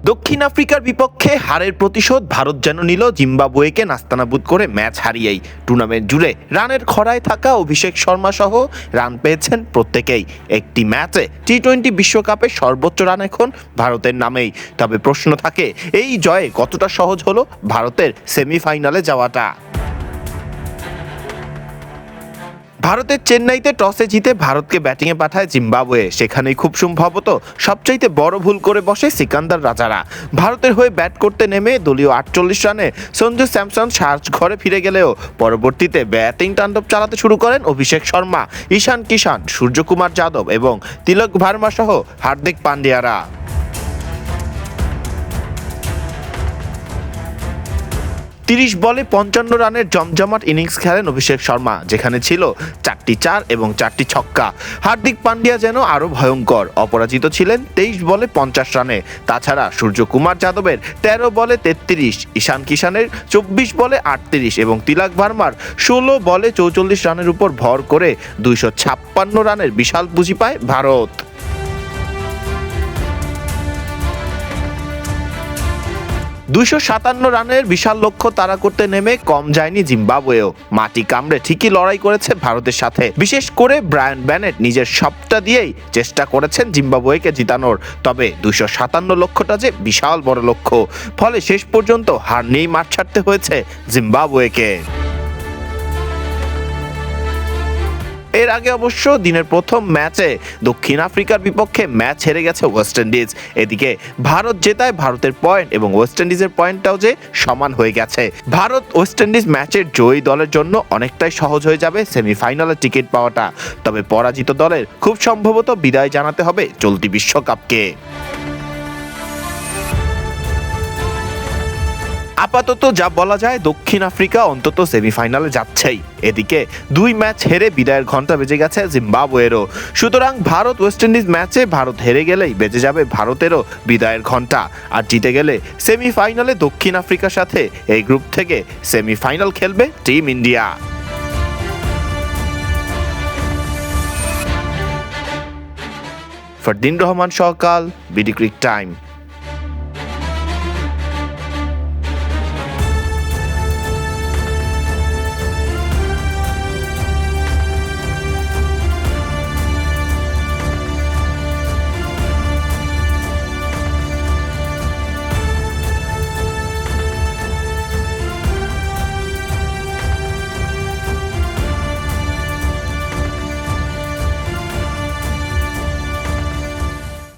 দক্ষিণ আফ্রিকার বিপক্ষে হারের প্রতিশোধ ভারত যেন নিল জিম্বাবুয়েকে নাস্তানাবুদ করে ম্যাচ হারিয়েই। টুর্নামেন্ট জুড়ে রানের খরায় থাকা অভিষেক শর্মা সহ রান পেয়েছেন প্রত্যেকেই। একটি ম্যাচে টি-20 বিশ্বকাপে সর্বোচ্চ রান এখন ভারতের নামেই। তবে প্রশ্ন থাকে, এই জয়ে কতটা সহজ হলো ভারতের সেমিফাইনালে যাওয়াটা। ভারতের চেন্নাইতে টসে জিতে ভারতকে ব্যাটিংয়ে পাঠায় জিম্বাবুয়ে। সেখানেই খুব সম্ভবত সবচাইতে বড় ভুল করে বসে সিকান্দার রাজারা। ভারতের হয়ে ব্যাট করতে নেমে দলীয় 48 রানে সঞ্জু স্যামসন সার্চ ঘরে ফিরে গেলেও পরবর্তীতে ব্যাটিং তাণ্ডব চালাতে শুরু করেন অভিষেক শর্মা, ঈশান কিষান, সূর্যকুমার যাদব এবং তিলক ভার্মা সহ হার্দিক পান্ডিয়ারা। 30 বলে 55 রানের জমজমাট ইনিংস খেলেন অভিষেক শর্মা, যেখানে ছিল 4টি 4 এবং 4টি ছক্কা। হার্দিক পান্ডিয়া যেন আরও ভয়ঙ্কর, অপরাজিত ছিলেন 23 বলে 50 রানে। তাছাড়া সূর্যকুমার যাদবের 13 বলে 33, ঈশান কিষানের 24 বলে 38 এবং তিলক ভার্মার 16 বলে 44 রানের উপর ভর করে 256 রানের বিশাল পুঁজি পায় ভারত। 257 রানের বিশাল লক্ষ্য তাড়া করতে নেমে কম যায়নি জিম্বাবুয়েও। মাটি কামড়ে ঠিকই লড়াই করেছে ভারতের সাথে। বিশেষ করে ব্রায়ান ব্যানেট নিজের সবটা দিয়েই চেষ্টা করেছেন জিম্বাবুয়েকে জিতানোর। তবে 257 লক্ষ্যটা যে বিশাল বড় লক্ষ্য, ফলে শেষ পর্যন্ত হার নিয়েই মাঠ ছাড়তে হয়েছে জিম্বাবুয়েকে। এর আগে অবশ্য দিনের প্রথম ম্যাচে দক্ষিণ আফ্রিকার বিপক্ষে ম্যাচ হেরে গেছে ওয়েস্ট ইন্ডিজ। এদিকে ভারত জেতায় ভারতের পয়েন্ট এবং ওয়েস্ট ইন্ডিজের পয়েন্টটাও যে সমান হয়ে গেছে। ভারত ওয়েস্ট ইন্ডিজ ম্যাচের জয়ী দলের জন্য অনেকটাই সহজ হয়ে যাবে সেমিফাইনালের টিকিট পাওয়াটা। তবে পরাজিত দলের খুব সম্ভবত বিদায় জানাতে হবে চলতি বিশ্বকাপকে। আপাতত যা বলা যায়, দক্ষিণ আফ্রিকা অন্তত সেমিফাইনালে যাচ্ছেই। এদিকে 2 ম্যাচ হেরে বিদায়ের ঘন্টা বেজে গেছে জিম্বাবুয়েরও। সুতরাং ভারত ওয়েস্ট ইন্ডিজ ম্যাচে ভারত হেরে গেলেই বেজে যাবে ভারতেরও বিদায়ের ঘন্টা। আর জিতে গেলে সেমিফাইনালে দক্ষিণ আফ্রিকার সাথে এই গ্রুপ থেকে সেমিফাইনাল খেলবে টিম ইন্ডিয়া। ফারদিন রহমান সহকাল, বিডি ক্রিক টাইম।